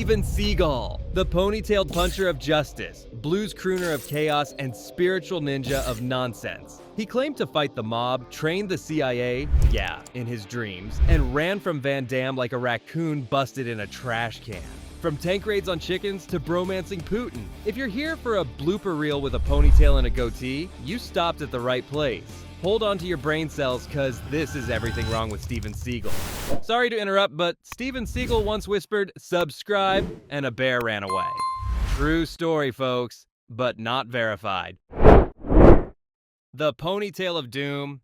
Steven Seagal, the ponytailed puncher of justice, blues crooner of chaos, and spiritual ninja of nonsense. He claimed to fight the mob, trained the CIA, yeah, in his dreams, and ran from Van Damme like a raccoon busted in a trash can. From tank raids on chickens to bromancing Putin. If you're here for a blooper reel with a ponytail and a goatee, you stopped at the right place. Hold on to your brain cells, cause this is everything wrong with Steven Seagal. Sorry to interrupt, but Steven Seagal once whispered, "Subscribe," and a bear ran away. True story, folks, but not verified. The Ponytail of Doom.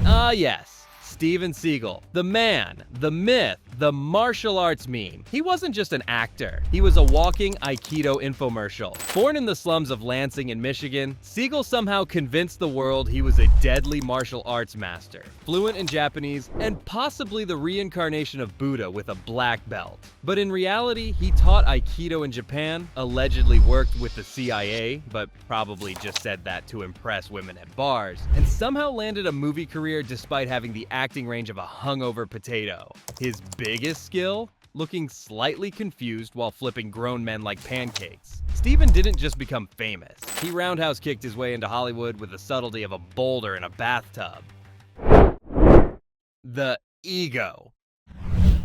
Ah, yes. Steven Seagal, the man, the myth, the martial arts meme. He wasn't just an actor. He was a walking Aikido infomercial. Born in the slums of Lansing in Michigan, Seagal somehow convinced the world he was a deadly martial arts master, fluent in Japanese, and possibly the reincarnation of Buddha with a black belt. But in reality, he taught Aikido in Japan, allegedly worked with the CIA, but probably just said that to impress women at bars, and somehow landed a movie career despite having the acting range of a hungover potato. His biggest skill? Looking slightly confused while flipping grown men like pancakes. Steven didn't just become famous. He roundhouse kicked his way into Hollywood with the subtlety of a boulder in a bathtub. The ego.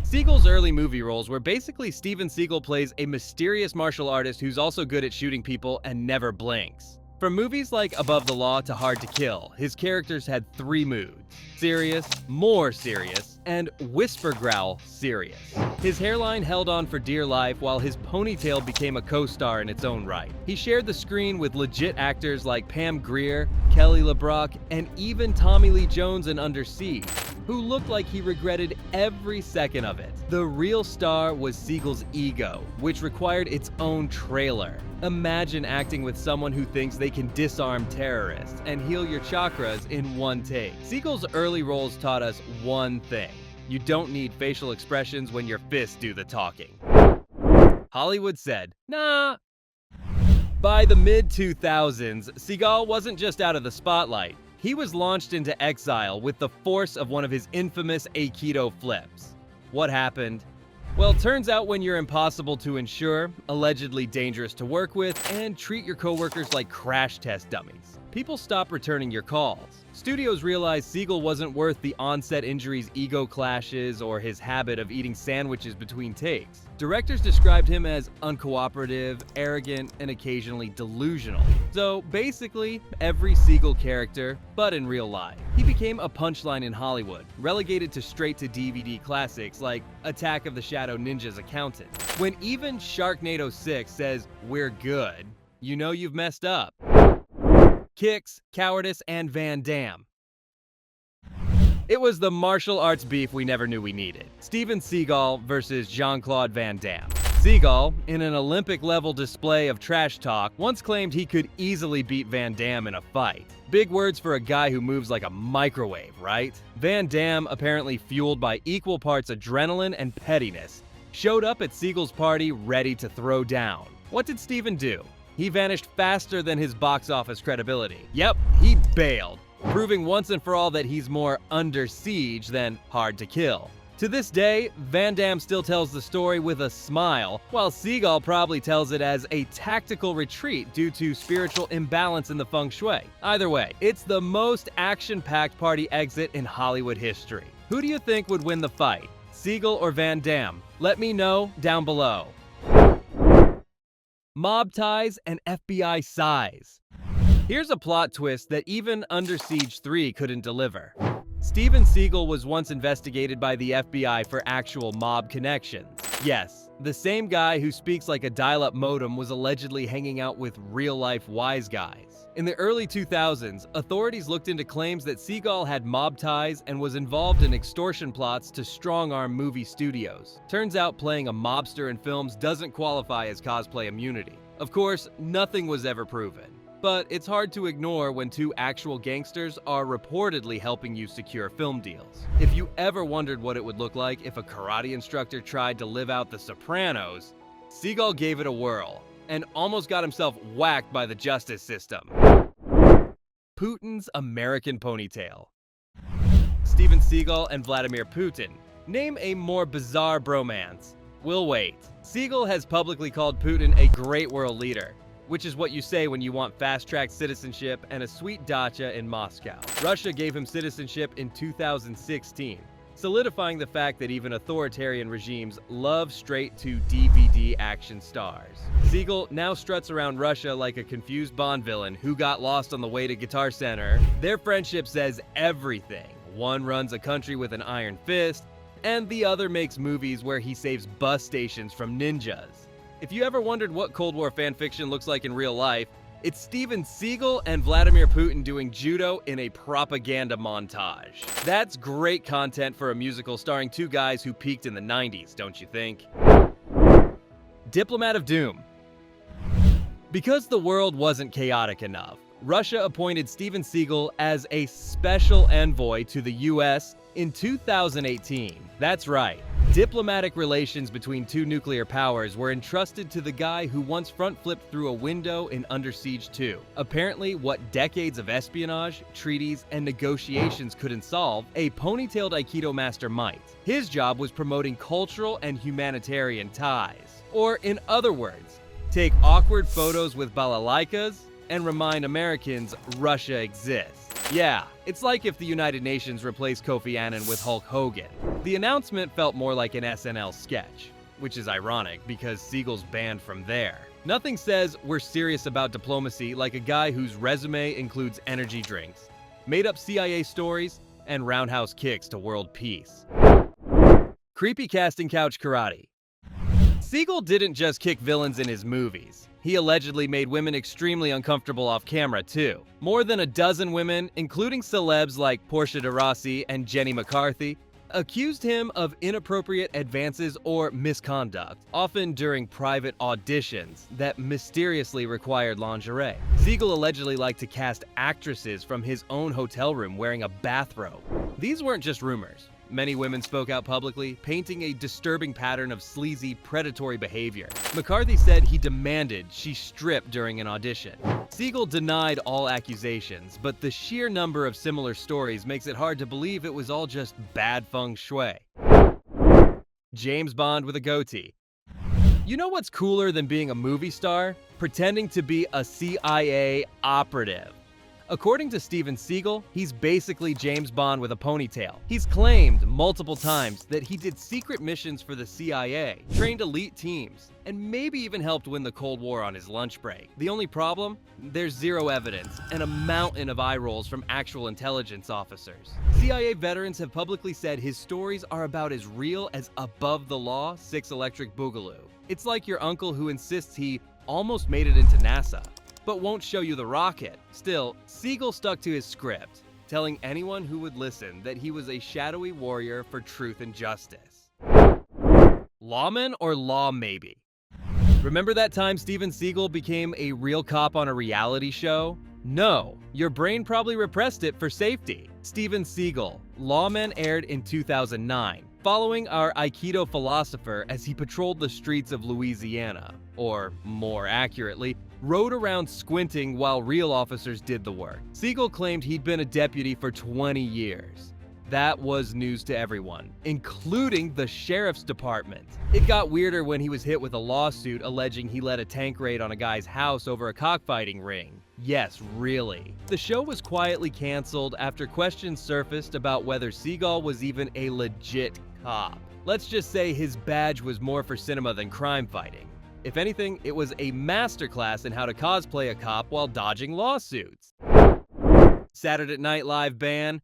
Seagal's early movie roles were basically Steven Seagal plays a mysterious martial artist who's also good at shooting people and never blinks. From movies like Above the Law to Hard to Kill, his characters had three moods: serious, more serious, and whisper growl serious. His hairline held on for dear life while his ponytail became a co-star in its own right. He shared the screen with legit actors like Pam Grier, Kelly LeBrock, and even Tommy Lee Jones in Under Siege, who looked like he regretted every second of it. The real star was Seagal's ego, which required its own trailer. Imagine acting with someone who thinks they can disarm terrorists and heal your chakras in one take. Seagal's early roles taught us one thing: you don't need facial expressions when your fists do the talking. Hollywood said, nah. By the mid-2000s, Seagal wasn't just out of the spotlight. He was launched into exile with the force of one of his infamous Aikido flips. What happened? Well, turns out when you're impossible to insure, allegedly dangerous to work with, and treat your coworkers like crash test dummies, people stop returning your calls. Studios realized Seagal wasn't worth the on-set injuries, ego clashes, or his habit of eating sandwiches between takes. Directors described him as uncooperative, arrogant, and occasionally delusional. So basically, every Seagal character, but in real life. He became a punchline in Hollywood, relegated to straight-to-DVD classics like Attack of the Shadow Ninja's Accountant. When even Sharknado 6 says, "We're good," you know you've messed up. Kicks, Cowardice, and Van Damme. It was the martial arts beef we never knew we needed. Steven Seagal versus Jean-Claude Van Damme. Seagal, in an Olympic-level display of trash talk, once claimed he could easily beat Van Damme in a fight. Big words for a guy who moves like a microwave, right? Van Damme, apparently fueled by equal parts adrenaline and pettiness, showed up at Seagal's party ready to throw down. What did Steven do? He vanished faster than his box office credibility. Yep, he bailed, proving once and for all that he's more under siege than hard to kill. To this day, Van Damme still tells the story with a smile, while Seagal probably tells it as a tactical retreat due to spiritual imbalance in the feng shui. Either way, it's the most action-packed party exit in Hollywood history. Who do you think would win the fight, Seagal or Van Damme? Let me know down below. Mob ties and FBI size. Here's a plot twist that even Under Siege 3 couldn't deliver. Steven Seagal was once investigated by the FBI for actual mob connections. Yes, the same guy who speaks like a dial-up modem was allegedly hanging out with real-life wise guys. In the early 2000s, authorities looked into claims that Seagal had mob ties and was involved in extortion plots to strong-arm movie studios. Turns out playing a mobster in films doesn't qualify as cosplay immunity. Of course, nothing was ever proven. But it's hard to ignore when two actual gangsters are reportedly helping you secure film deals. If you ever wondered what it would look like if a karate instructor tried to live out The Sopranos, Seagal gave it a whirl and almost got himself whacked by the justice system. Putin's American ponytail. Steven Seagal and Vladimir Putin. Name a more bizarre bromance. We'll wait. Seagal has publicly called Putin a great world leader, which is what you say when you want fast-track citizenship and a sweet dacha in Moscow. Russia gave him citizenship in 2016, solidifying the fact that even authoritarian regimes love straight-to-DVD action stars. Seagal now struts around Russia like a confused Bond villain who got lost on the way to Guitar Center. Their friendship says everything. One runs a country with an iron fist, and the other makes movies where he saves bus stations from ninjas. If you ever wondered what Cold War fanfiction looks like in real life, it's Steven Seagal and Vladimir Putin doing judo in a propaganda montage. That's great content for a musical starring two guys who peaked in the 90s, don't you think? Diplomat of Doom. Because the world wasn't chaotic enough, Russia appointed Steven Seagal as a special envoy to the US in 2018. That's right. Diplomatic relations between two nuclear powers were entrusted to the guy who once front-flipped through a window in Under Siege 2. Apparently, what decades of espionage, treaties, and negotiations couldn't solve, a ponytailed Aikido master might. His job was promoting cultural and humanitarian ties. Or, in other words, take awkward photos with balalaikas and remind Americans Russia exists. Yeah, it's like if the United Nations replaced Kofi Annan with Hulk Hogan. The announcement felt more like an SNL sketch, which is ironic because Seagal's banned from there. Nothing says we're serious about diplomacy like a guy whose resume includes energy drinks, made-up CIA stories, and roundhouse kicks to world peace. Creepy casting couch karate. Seagal didn't just kick villains in his movies. He allegedly made women extremely uncomfortable off camera, too. More than a dozen women, including celebs like Portia de Rossi and Jenny McCarthy, accused him of inappropriate advances or misconduct, often during private auditions that mysteriously required lingerie. Seagal allegedly liked to cast actresses from his own hotel room wearing a bathrobe. These weren't just rumors. Many women spoke out publicly, painting a disturbing pattern of sleazy, predatory behavior. McCarthy said he demanded she strip during an audition. Seagal denied all accusations, but the sheer number of similar stories makes it hard to believe it was all just bad feng shui. James Bond with a goatee. You know what's cooler than being a movie star? Pretending to be a CIA operative. According to Steven Seagal, he's basically James Bond with a ponytail. He's claimed multiple times that he did secret missions for the CIA, trained elite teams, and maybe even helped win the Cold War on his lunch break. The only problem? There's zero evidence and a mountain of eye rolls from actual intelligence officers. CIA veterans have publicly said his stories are about as real as Above the Law 6 Electric Boogaloo. It's like your uncle who insists he almost made it into NASA, but won't show you the rocket. Still, Seagal stuck to his script, telling anyone who would listen that he was a shadowy warrior for truth and justice. Lawman or Law Maybe? Remember that time Steven Seagal became a real cop on a reality show? No, your brain probably repressed it for safety. Steven Seagal, Lawman aired in 2009, following our Aikido philosopher as he patrolled the streets of Louisiana, or more accurately, rode around squinting while real officers did the work. Seagal claimed he'd been a deputy for 20 years. That was news to everyone, including the sheriff's department. It got weirder when he was hit with a lawsuit alleging he led a tank raid on a guy's house over a cockfighting ring. Yes, really. The show was quietly canceled after questions surfaced about whether Seagal was even a legit cop. Let's just say his badge was more for cinema than crime fighting. If anything, it was a masterclass in how to cosplay a cop while dodging lawsuits. Saturday Night Live ban.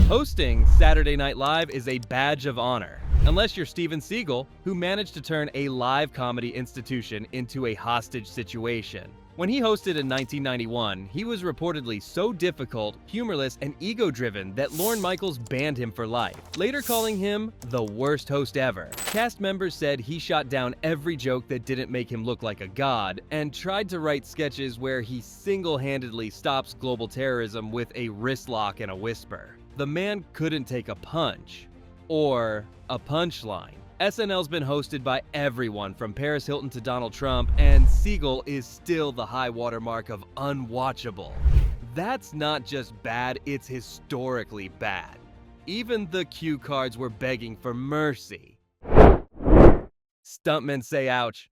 Hosting Saturday Night Live is a badge of honor, unless you're Steven Seagal, who managed to turn a live comedy institution into a hostage situation. When he hosted in 1991, he was reportedly so difficult, humorless, and ego-driven that Lorne Michaels banned him for life, later calling him the worst host ever. Cast members said he shot down every joke that didn't make him look like a god, and tried to write sketches where he single-handedly stops global terrorism with a wrist lock and a whisper. The man couldn't take a punch, or a punchline. SNL's been hosted by everyone from Paris Hilton to Donald Trump, and Seagal is still the high watermark of unwatchable. That's not just bad, it's historically bad. Even the cue cards were begging for mercy. Stuntmen Say ouch.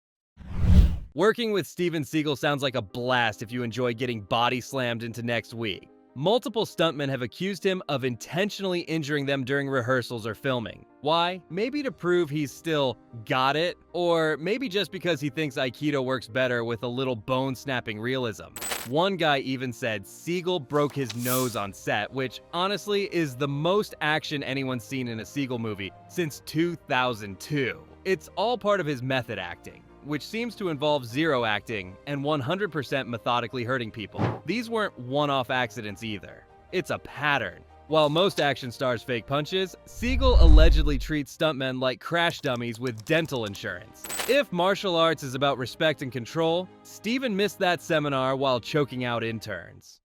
Working with Steven Seagal sounds like a blast if you enjoy getting body slammed into next week. Multiple stuntmen have accused him of intentionally injuring them during rehearsals or filming. Why? Maybe to prove he's still got it, or maybe just because he thinks Aikido works better with a little bone-snapping realism. One guy even said Seagal broke his nose on set, which honestly is the most action anyone's seen in a Seagal movie since 2002. It's all part of his method acting, which seems to involve zero acting and 100% methodically hurting people. These weren't one-off accidents either. It's a pattern. While most action stars fake punches, Seagal allegedly treats stuntmen like crash dummies with dental insurance. If martial arts is about respect and control, Steven missed that seminar while choking out interns.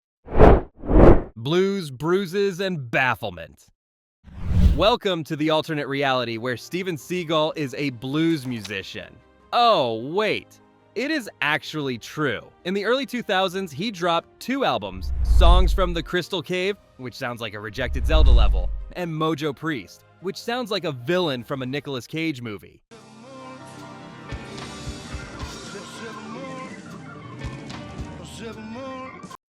Blues, Bruises, and Bafflement. Welcome to the alternate reality where Steven Seagal is a blues musician. Oh, wait. It is actually true. In the early 2000s, he dropped 2 albums, Songs from the Crystal Cave, which sounds like a rejected Zelda level, and Mojo Priest, which sounds like a villain from a Nicolas Cage movie.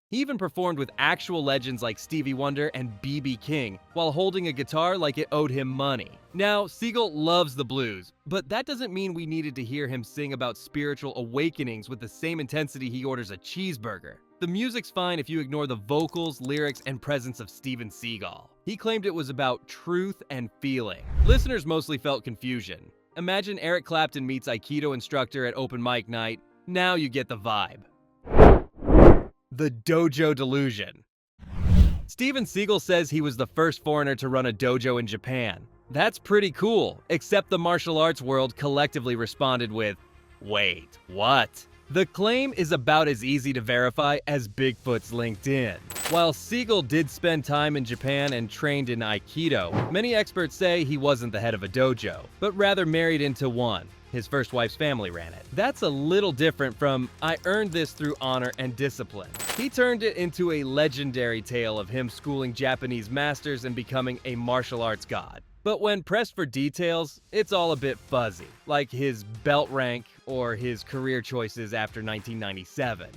He even performed with actual legends like Stevie Wonder and B.B. King while holding a guitar like it owed him money. Now, Seagal loves the blues, but that doesn't mean we needed to hear him sing about spiritual awakenings with the same intensity he orders a cheeseburger. The music's fine if you ignore the vocals, lyrics, and presence of Steven Seagal. He claimed it was about truth and feeling. Listeners mostly felt confusion. Imagine Eric Clapton meets Aikido instructor at open mic night. Now you get the vibe. The Dojo Delusion. Steven Seagal says he was the first foreigner to run a dojo in Japan. That's pretty cool, except the martial arts world collectively responded with, "Wait, what?" The claim is about as easy to verify as Bigfoot's LinkedIn. While Seagal did spend time in Japan and trained in Aikido, many experts say he wasn't the head of a dojo, but rather married into one. His first wife's family ran it. That's a little different from, "I earned this through honor and discipline." He turned it into a legendary tale of him schooling Japanese masters and becoming a martial arts god. But when pressed for details, it's all a bit fuzzy, like his belt rank or his career choices after 1997.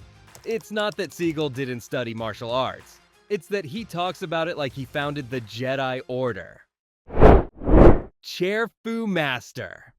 It's not that Seagal didn't study martial arts. It's that he talks about it like he founded the Jedi Order. Chair Fu Master.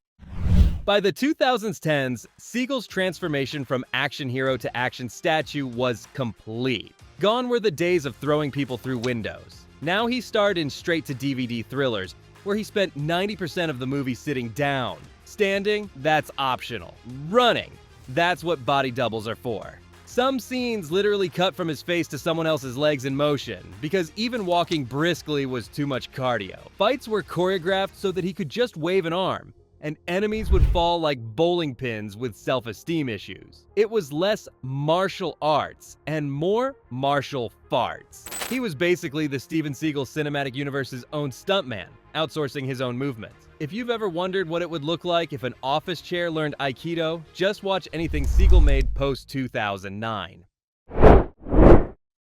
By the 2010s, Seagal's transformation from action hero to action statue was complete. Gone were the days of throwing people through windows. Now he starred in straight-to-DVD thrillers, where he spent 90% of the movie sitting down. Standing, that's optional. Running, that's what body doubles are for. Some scenes literally cut from his face to someone else's legs in motion, because even walking briskly was too much cardio. Fights were choreographed so that he could just wave an arm, and enemies would fall like bowling pins with self-esteem issues. It was less martial arts and more martial farts. He was basically the Steven Seagal cinematic universe's own stuntman, outsourcing his own movements. If you've ever wondered what it would look like if an office chair learned Aikido, just watch anything Seagal made post-2009.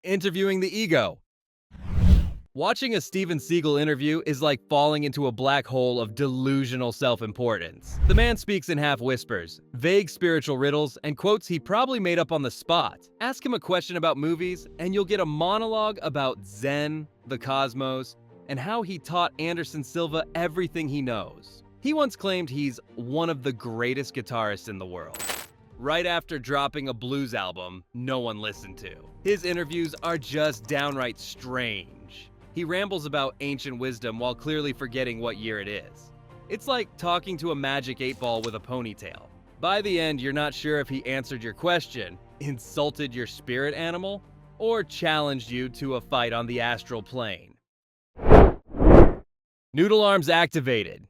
Interviewing the ego. Watching a Steven Seagal interview is like falling into a black hole of delusional self-importance. The man speaks in half whispers, vague spiritual riddles, and quotes he probably made up on the spot. Ask him a question about movies, and you'll get a monologue about Zen, the cosmos, and how he taught Anderson Silva everything he knows. He once claimed he's one of the greatest guitarists in the world. Right after dropping a blues album no one listened to. His interviews are just downright strange. He rambles about ancient wisdom while clearly forgetting what year it is. It's like talking to a magic 8-ball with a ponytail. By the end, you're not sure if he answered your question, insulted your spirit animal, or challenged you to a fight on the astral plane. Noodle Arms Activated.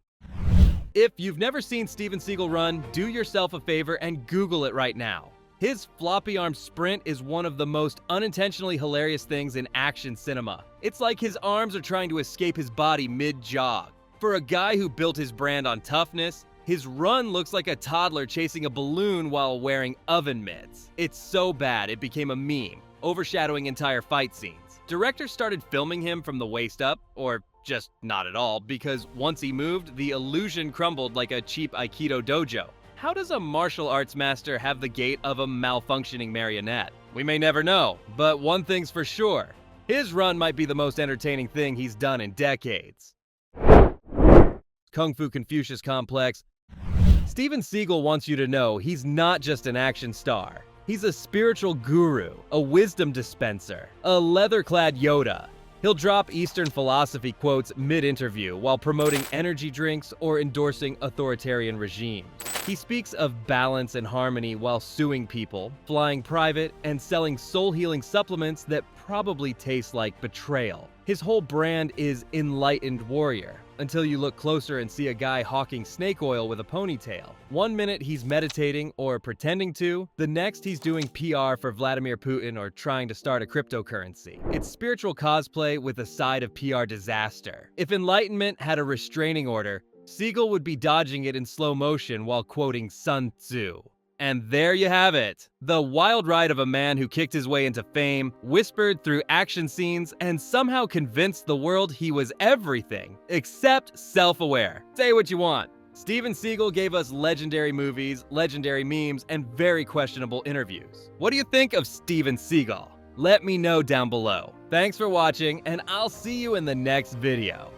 If you've never seen Steven Seagal run, do yourself a favor and Google it right now. His floppy-arm sprint is one of the most unintentionally hilarious things in action cinema. It's like his arms are trying to escape his body mid-jog. For a guy who built his brand on toughness, his run looks like a toddler chasing a balloon while wearing oven mitts. It's so bad it became a meme, overshadowing entire fight scenes. Directors started filming him from the waist up, or Just not at all, because once he moved, the illusion crumbled like a cheap Aikido dojo. How does a martial arts master have the gait of a malfunctioning marionette? We may never know, but one thing's for sure. His run might be the most entertaining thing he's done in decades. Kung Fu Confucius Complex. Steven Seagal wants you to know he's not just an action star. He's a spiritual guru, a wisdom dispenser, a leather-clad Yoda. He'll drop Eastern philosophy quotes mid-interview while promoting energy drinks or endorsing authoritarian regimes. He speaks of balance and harmony while suing people, flying private, and selling soul-healing supplements that probably taste like betrayal. His whole brand is enlightened warrior, until you look closer and see a guy hawking snake oil with a ponytail. One minute he's meditating or pretending to, the next he's doing PR for Vladimir Putin or trying to start a cryptocurrency. It's spiritual cosplay with a side of PR disaster. If enlightenment had a restraining order, Seagal would be dodging it in slow motion while quoting Sun Tzu. And there you have it. The wild ride of a man who kicked his way into fame, whispered through action scenes, and somehow convinced the world he was everything except self-aware. Say what you want. Steven Seagal gave us legendary movies, legendary memes, and very questionable interviews. What do you think of Steven Seagal? Let me know down below. Thanks for watching, and I'll see you in the next video.